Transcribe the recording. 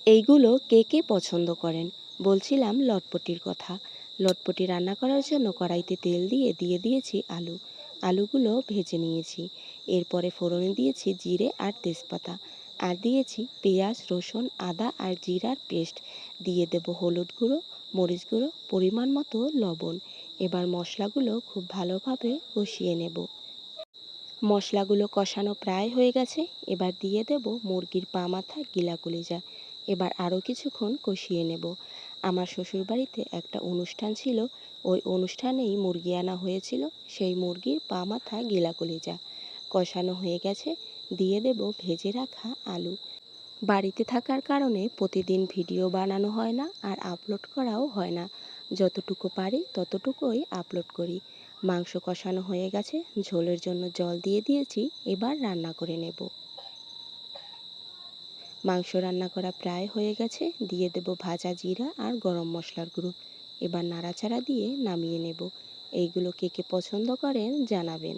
এইগুলো কে কে পছন্দ করেন? বলছিলাম লটপটির কথা। লটপটি রান্না করার জন্য কড়াইতে তেল দিয়ে দিয়েছি আলু। আলুগুলো ভেজে নিয়েছি। এরপরে ফোড়নে দিয়েছি জিরে আর তেজপাতা। আর দিয়েছি পেঁয়াজ, রসুন, আদা আর জিরার পেস্ট। দিয়ে দেব হলুদ গুঁড়ো, মরিচ গুঁড়ো, পরিমাণ মতো লবণ। এবার মশলাগুলো খুব ভালোভাবে কষিয়ে নেব। মশলাগুলো কষানো প্রায় হয়ে গেছে। এবার দিয়ে দেব মুরগির পা মাথা, গিলা কলিজা। এবার আরও কিছুক্ষণ কষিয়ে নেব। আমার শ্বশুরবাড়িতে একটা অনুষ্ঠান ছিল, ওই অনুষ্ঠানেই মুরগি আনা হয়েছিল। সেই মুরগির পা মাথা, গিলা কলিজা কষানো হয়ে গেছে। দিয়ে দেব ভেজে রাখা আলু। বাড়িতে থাকার কারণে প্রতিদিন ভিডিও বানানো হয় না আর আপলোড করাও হয় না। যতটুকু পারি ততটুকুই আপলোড করি। মাংস কষানো হয়ে গেছে, ঝোলের জন্য জল দিয়ে দিয়েছি। এবার রান্না করে নেব। মাংস রান্না করা প্রায় হয়ে গেছে। দিয়ে দেব ভাজা জিরা আর গরম মশলার গুঁড়ো। এবার নাড়াচাড়া দিয়ে নামিয়ে নেব। এইগুলো কে কে পছন্দ করেন জানাবেন।